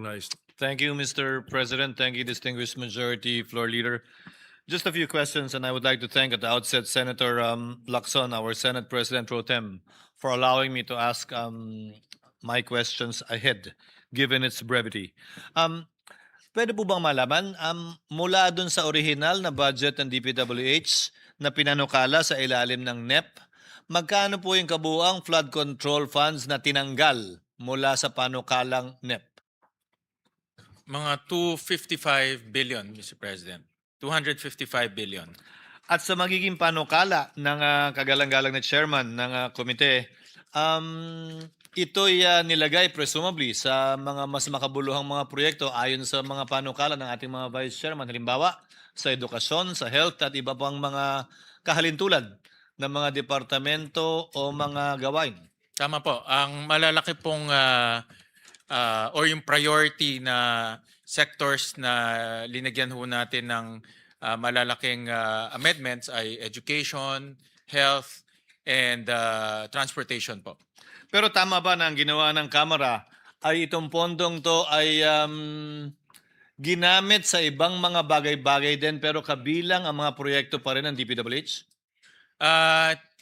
Nice. Thank you, Mr. President. Thank you, distinguished majority floor leader. Just a few questions, and I would like to thank at the outset Senator Lacson, our Senate President Pro Tem, for allowing me to ask my questions ahead, given its brevity. Pwede po bang malaman, mula dun sa original na budget ng DPWH na pinanukala sa ilalim ng NEP, magkano po yung kabuang flood control funds na tinanggal mula sa panukalang NEP? Mga 255 billion, Mr. President. 255 billion. At sa magiging panukala ng kagalang-galang na chairman ng komite, ito'y nilagay presumably sa mga mas makabuluhang mga proyekto ayon sa mga panukala ng ating mga vice chairman. Halimbawa, sa edukasyon, sa health at iba pang mga kahalintulad ng mga departamento o mga gawain. Tama po. Ang malalaki pong or yung priority na sectors na linagyan ho natin ng malalaking amendments ay education, health, and transportation po. Pero tama ba na ang ginawa ng Kamara ay itong pondong to ay ginamit sa ibang mga bagay-bagay din pero kabilang ang mga proyekto pa rin ng DPWH?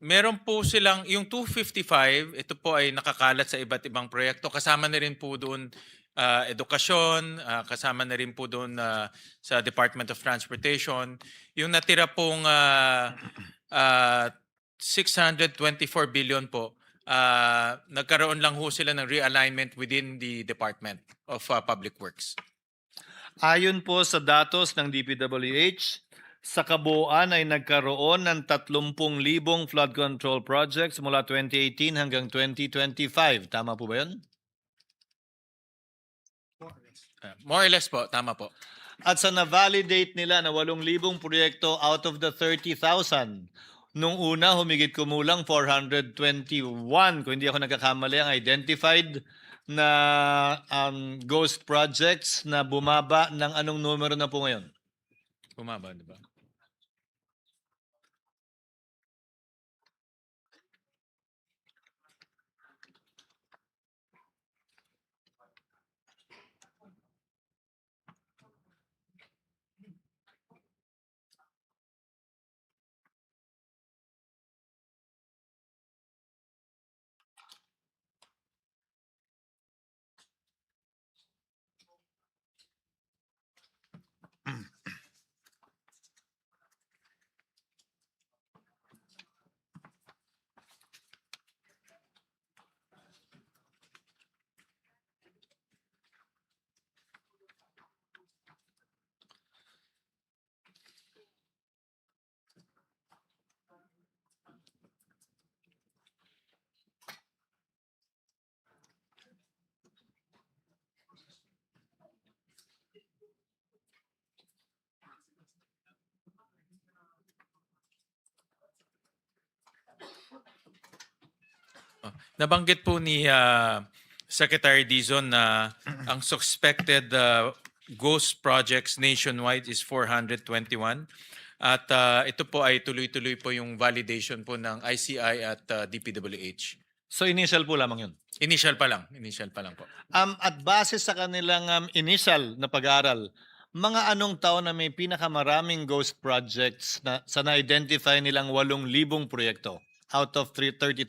Meron po silang, yung 255, ito po ay nakakalat sa iba't ibang proyekto. Kasama na rin po doon edukasyon, kasama na rin po doon sa Department of Transportation. Yung natira pong 624 billion po, nagkaroon lang ho sila ng realignment within the Department of Public Works. Ayon po sa datos ng DPWH, sa kabuuan ay nagkaroon ng 30,000 flood control projects mula 2018 hanggang 2025. Tama po ba yun? More or less po, tama po. At sa na-validate nila na 8,000 proyekto out of the 30,000, nung una humigit kumulang 421, kung hindi ako nagkakamali, ang identified na ghost projects na bumaba ng anong numero na po ngayon? Bumaba, di ba? Nabanggit po ni Secretary Dizon na ang suspected ghost projects nationwide is 421. At ito po ay tuloy-tuloy po yung validation po ng ICI at DPWH. So initial po lamang yun? Initial pa lang po. At base sa kanilang initial na pag-aaral, mga anong taon na may pinakamaraming ghost projects na sa na-identify nilang 8,000 proyekto out of 30,000?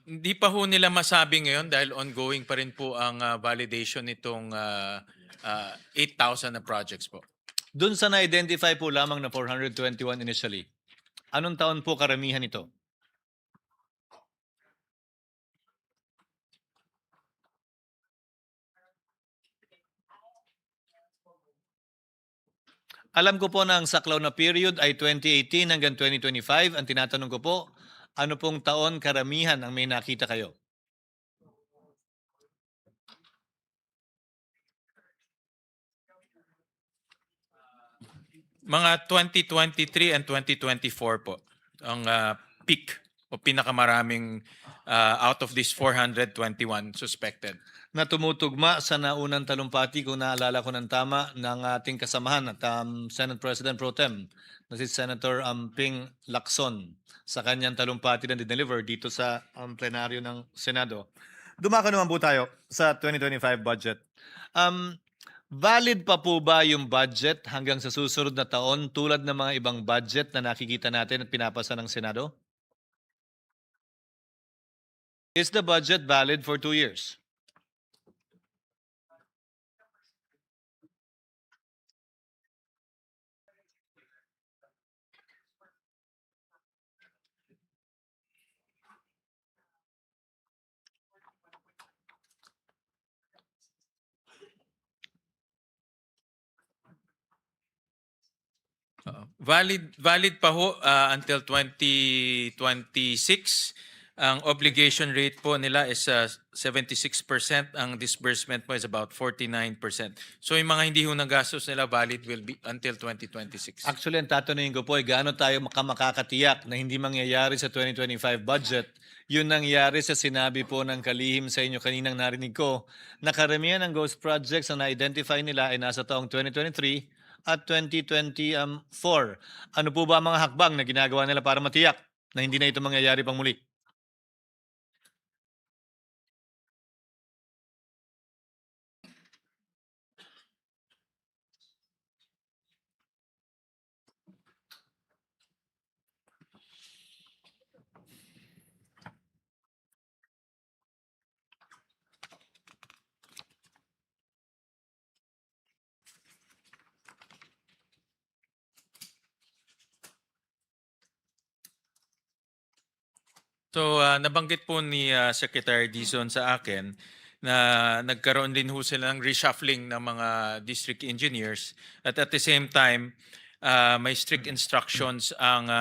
Hindi pa ho nila masabi ngayon dahil ongoing pa rin po ang validation nitong 8,000 na projects po. Doon sa na-identify po lamang na 421 initially, anong taon po karamihan ito? Alam ko po na ang saklaw na period ay 2018 hanggang 2025. Ang tinatanong ko po, ano pong taon karamihan ang may nakita kayo? Mga 2023 and 2024 po ang peak o pinakamaraming out of these 421 suspected. Na tumutugma sa naunang talumpati, kung naalala ko ng tama, ng ating kasamahan at Senate President Pro Tem na si Senator Ping Lacson sa kanyang talumpati na dineliver dito sa plenaryo ng Senado. Dumako naman po tayo sa 2025 budget. Valid pa po ba yung budget hanggang sa susunod na taon tulad ng mga ibang budget na nakikita natin at pinapasa ng Senado? Is the budget valid for 2 years? Valid pa ho until 2026. Ang obligation rate po nila is 76%. Ang disbursement po is about 49%. So yung mga hindi ho nagastos nila valid will be until 2026. Actually, ang tatanungin ko po ay gaano tayo makakatiyak na hindi mangyayari sa 2025 budget yun nangyari sa sinabi po ng kalihim sa inyo kaninang narinig ko na karamihan ng ghost projects na na-identify nila ay nasa taong 2023 at 2024. Ano po ba ang mga hakbang na ginagawa nila para matiyak na hindi na ito mangyayari pang muli? So nabanggit po ni Secretary Dizon sa akin na nagkaroon din ho sila ng reshuffling ng mga district engineers at the same time may strict instructions ang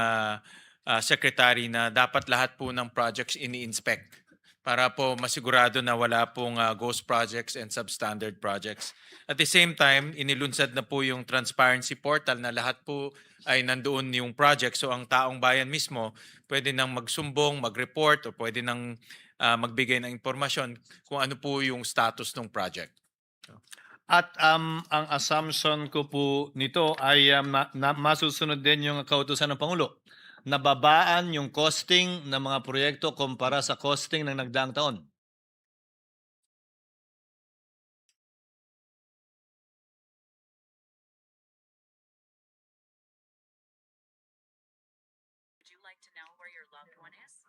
secretary na dapat lahat po ng projects ini-inspect para po masigurado na wala pong ghost projects and substandard projects. At the same time, inilunsad na po yung transparency portal na lahat po ay nandoon yung project. So ang taong bayan mismo pwede nang magsumbong, mag-report, o pwede nang magbigay ng impormasyon kung ano po yung status ng project. At ang assumption ko po nito ay masusunod din yung kautusan ng Pangulo. Nababaan yung costing ng mga proyekto kumpara sa costing ng nagdaang taon. Would you like to know where your loved one is?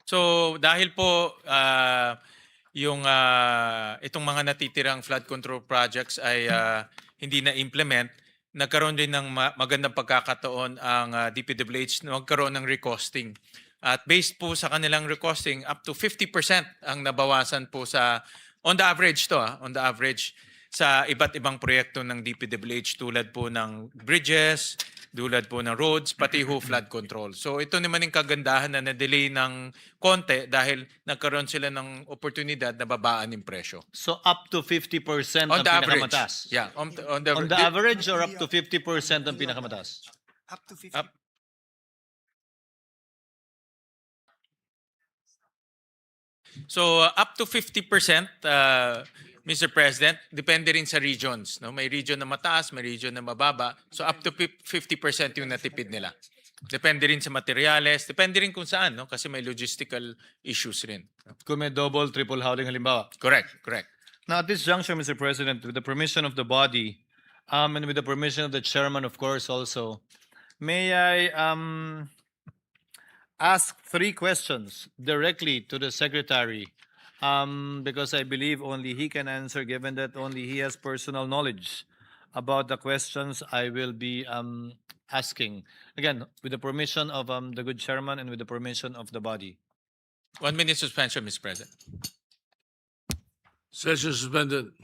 So dahil po itong mga natitirang flood control projects ay hindi na implement, nagkaroon din ng magandang pagkakataon ang DPWH na magkaroon ng recosting. At based po sa kanilang recosting, up to 50% ang nabawasan po sa, on the average to on the average, sa iba't ibang proyekto ng DPWH tulad po ng bridges, tulad po ng roads, pati ho flood control. So ito naman yung kagandahan na na-delay ng konti dahil nagkaroon sila ng oportunidad na babaan yung presyo. So up to 50% On ang the average. pinakamataas. Yeah, On the average or up to 50% ang pinakamataas? Up to 50. Up. So up to 50%, Mr. President, depende rin sa regions. No? May region na mataas, may region na mababa. So up to 50% yung natipid nila. Depende rin sa materials, depende rin kung saan, no? Kasi may logistical issues rin. Kung may double, triple howling halimbawa. Correct, correct. Now, at this juncture, Mr. President, with the permission of the body, and with the permission of the chairman, of course, also, may I ask 3 questions directly to the secretary, because I believe only he can answer, given that only he has personal knowledge about the questions I will be asking. Again, with the permission of the good chairman and with the permission of the body. 1 minute suspension, Mr. President. Session suspended.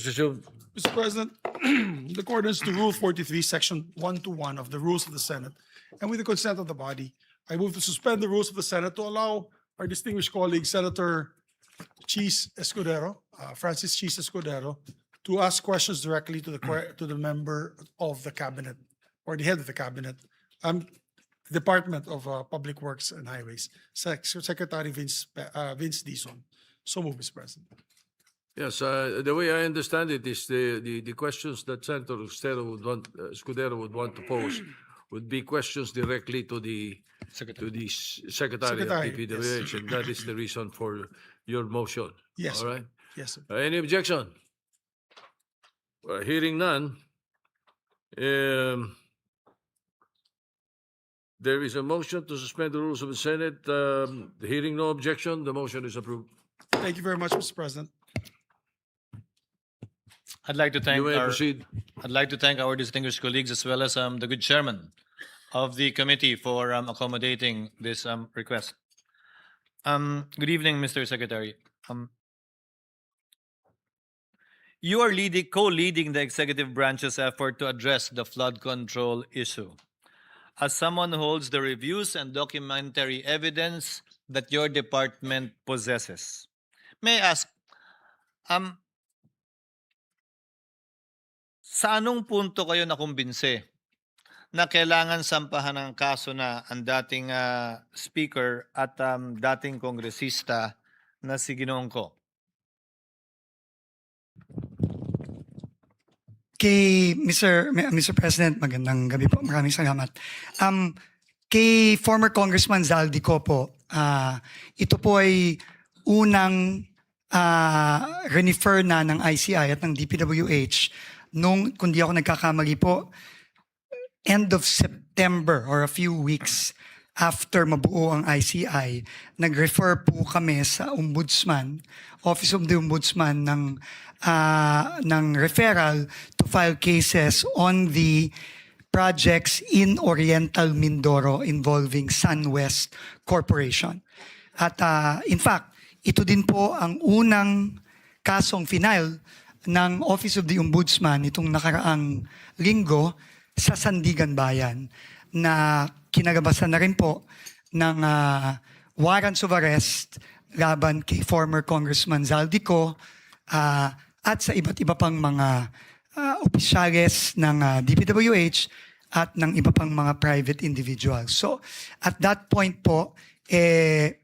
resume. Mr. President, in accordance to Rule 43, Section 121 of the Rules of the Senate, and with the consent of the body, I move to suspend the rules of the Senate to allow our distinguished colleague, Senator Cheese Escudero, Francis Cheese Escudero, to ask questions directly to the member of the cabinet or the head of the cabinet, Department of Public Works and Highways, Secretary Vince Dizon. So move, Mr. President. Yes, the way I understand it is the questions that Senator Scudero would want to pose would be questions directly to the Secretary of Secretary, DPWH, and that is the reason for your motion. Yes, All right. Yes, sir. Any objection? Hearing none. There is a motion to suspend the rules of the Senate. Hearing no objection, the motion is approved. Thank you very much, Mr. President. I'd like to thank You may our proceed. I'd like to thank our distinguished colleagues as well as the good chairman of the committee for accommodating this request. Good evening, Mr. Secretary. You are co-leading the executive branch's effort to address the flood control issue. As someone who holds the reviews and documentary evidence that your department possesses, may I ask, sa anong punto kayo nakumbinse na kailangan sampahan ng kaso na ang dating speaker at dating kongresista na si Ginoong Ko? Kay Mr. President, magandang gabi po. Maraming salamat. Kay former Congressman Zaldico po, ito po ay unang refer na ng ICI at ng DPWH nung, kung di ako nagkakamali po, end of September or a few weeks after mabuo ang ICI, nag-refer po kami sa Ombudsman, Office of the Ombudsman ng referral to file cases on the projects in Oriental Mindoro involving SunWest Corporation. At in fact, ito din po ang unang kasong final ng Office of the Ombudsman itong nakaraang linggo sa Sandigan Bayan na kinagabasan na rin po ng warrants of arrest laban kay former Congressman Zaldico at sa iba't iba pang mga opisyales ng DPWH at ng iba pang mga private individuals. So at that point po,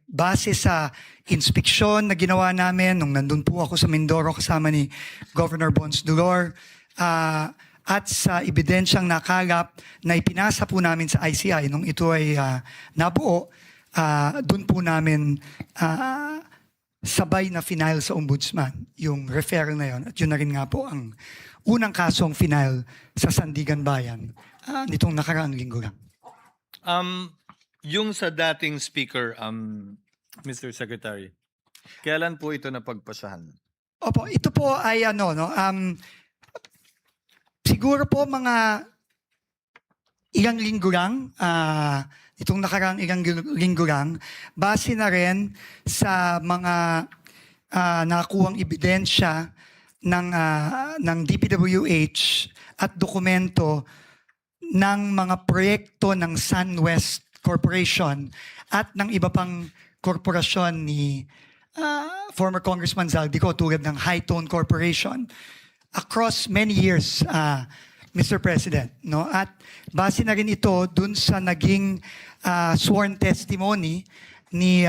base sa inspeksyon na ginawa namin nung nandun po ako sa Mindoro kasama ni Governor Bons Dulor, at sa ebidensyang nakalap na ipinasa po namin sa ICI nung ito ay nabuo, dun po namin sabay na final sa Ombudsman yung referral na yon. At yun na rin nga po ang unang kasong final sa Sandigan Bayan nitong nakaraang linggo lang. Yung sa dating speaker, Mr. Secretary, kailan po ito napagpasahan? Opo, ito po ay siguro po mga ilang linggo lang, itong nakaraang ilang linggo lang, base na rin sa mga nakuhang ebidensya ng DPWH at dokumento ng mga proyekto ng SunWest Corporation at ng iba pang korporasyon ni former Congressman Zaldico tulad ng High Tone Corporation across many years, Mr. President. No? At base na rin ito dun sa naging sworn testimony ni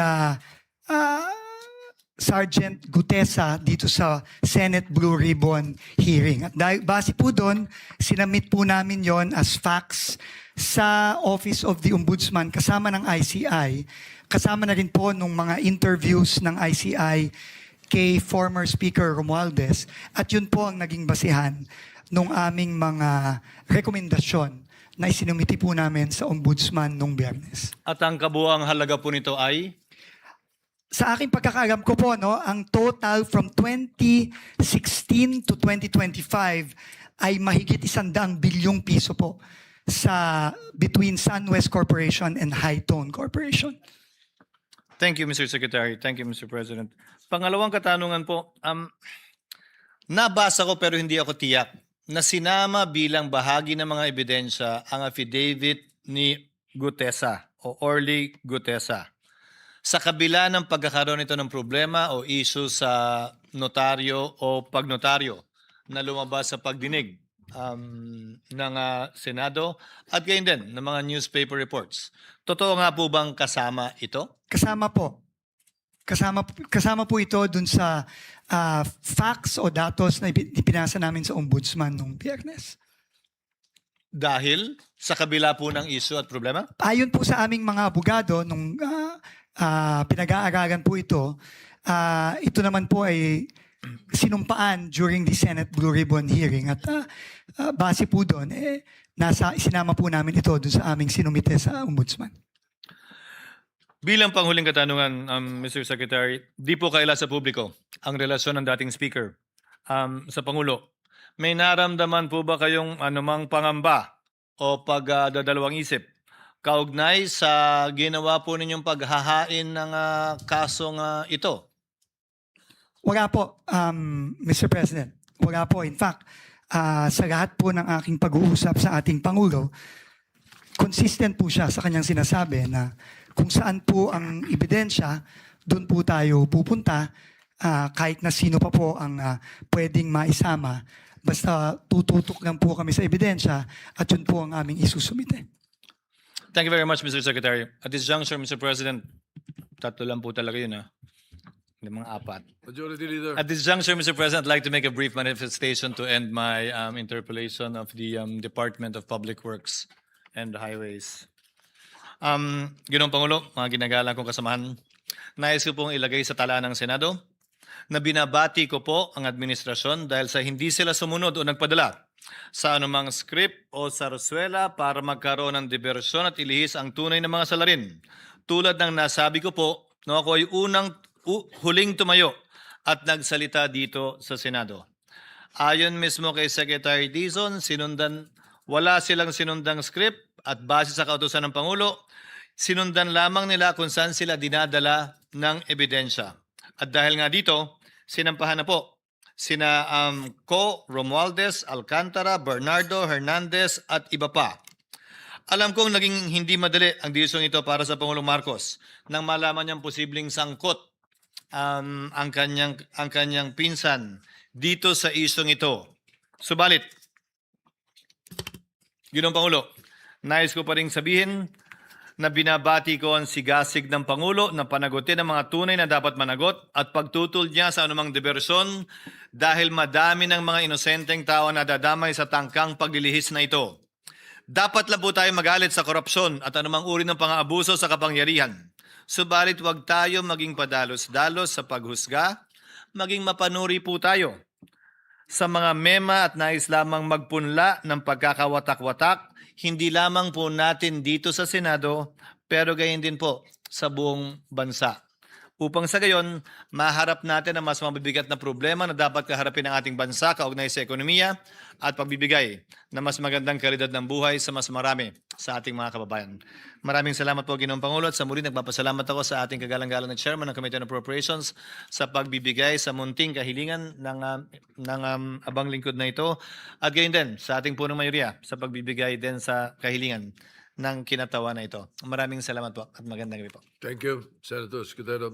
Sergeant Gutesa dito sa Senate Blue Ribbon hearing. At base po doon, sinamit po namin yon as facts sa Office of the Ombudsman kasama ng ICI. Kasama na rin po nung mga interviews ng ICI kay former Speaker Romualdez. At yun po ang naging basihan nung aming mga rekomendasyon na isinumiti po namin sa Ombudsman nung Biyernes. At ang kabuang halaga po nito ay? Sa aking pagkakaalam ko po, no, ang total from 2016 to 2025 ay mahigit 100 bilyong piso po sa between SunWest Corporation and High Tone Corporation. Thank you, Mr. Secretary. Thank you, Mr. President. Pangalawang katanungan po, Nabasa ko pero hindi ako tiyak na sinama bilang bahagi ng mga ebidensya ang affidavit ni Gutesa o Orly Gutesa. Sa kabila ng pagkakaroon ito ng problema o issue sa notaryo o pagnotaryo na lumabas sa pagdinig ng Senado at gayon din ng mga newspaper reports. Totoo nga po bang kasama ito? Kasama po. Kasama po ito dun sa facts o datos na ipinasa namin sa ombudsman nung Biyernes. Dahil sa kabila po ng issue at problema? Ayon po sa aming mga abogado, nung pinag-aaralan po ito naman po ay sinumpaan during the Senate Blue Ribbon hearing at base po doon, isinama po namin ito doon sa aming sinumite sa ombudsman. Bilang panghuling katanungan, Mr. Secretary, di po kaila sa publiko ang relasyon ng dating speaker sa Pangulo. May naramdaman po ba kayong anumang pangamba o pagdadalawang isip kaugnay sa ginawa po ninyong paghahain ng kasong ito? Wala po, Mr. President. Wala po. In fact, sa lahat po ng aking pag-uusap sa ating Pangulo, consistent po siya sa kanyang sinasabi na kung saan po ang ebidensya, doon po tayo pupunta kahit na sino pa po ang pwedeng maisama. Basta tututok lang po kami sa ebidensya at yun po ang aming isusumite. Thank you very much, Mr. Secretary. At this juncture, Mr. President, tatlo lang po talaga yun, Hindi mga apat. Majority Leader. At this juncture, Mr. President, I'd like to make a brief manifestation to end my interpellation of the Department of Public Works and Highways. Ginoong Pangulo, mga ginagalang kong kasamahan, nais ko pong ilagay sa talaan ng Senado na binabati ko po ang administrasyon dahil sa hindi sila sumunod o nagpadala sa anumang script o sarsuela para magkaroon ng diversyon at ilihis ang tunay na mga salarin. Tulad ng nasabi ko po, no, ako ay huling tumayo at nagsalita dito sa Senado. Ayon mismo kay Secretary Dizon, wala silang sinundang script at base sa kautusan ng Pangulo, sinundan lamang nila kung saan sila dinadala ng ebidensya. At dahil nga dito, sinampahan na po sina Co, Romualdez, Alcantara, Bernardo, Hernandez at iba pa. Alam kong naging hindi madali ang desisyon ito para sa Pangulong Marcos nang malaman niyang posibleng sangkot ang kanyang pinsan dito sa isyong ito. Subalit, Ginoong Pangulo, nais ko pa rin sabihin na binabati ko ang sigasig ng Pangulo na panagutin ang mga tunay na dapat managot at pagtutol niya sa anumang diversyon dahil madami ng mga inosenteng tao na dadamay sa tangkang paglilihis na ito. Dapat lang po tayo magalit sa korupsyon at anumang uri ng pang-aabuso sa kapangyarihan. Subalit huwag tayo maging padalos-dalos sa paghusga, maging mapanuri po tayo sa mga mema at nais lamang magpunla ng pagkakawatak-watak, hindi lamang po natin dito sa Senado, pero gayon din po sa buong bansa. Upang sa gayon, maharap natin ang mas mabibigat na problema na dapat kaharapin ng ating bansa kaugnay sa ekonomiya at pagbibigay na mas magandang kalidad ng buhay sa mas marami sa ating mga kababayan. Maraming salamat po, Ginoong Pangulo, at sa muli nagpapasalamat ako sa ating kagalang-galang na Chairman ng Committee on Appropriations sa pagbibigay sa munting kahilingan ng abang lingkod na ito at gayon din sa ating punong mayoriya sa pagbibigay din sa kahilingan ng kinatawa na ito. Maraming salamat po at magandang gabi po. Thank you, Senator Escudero.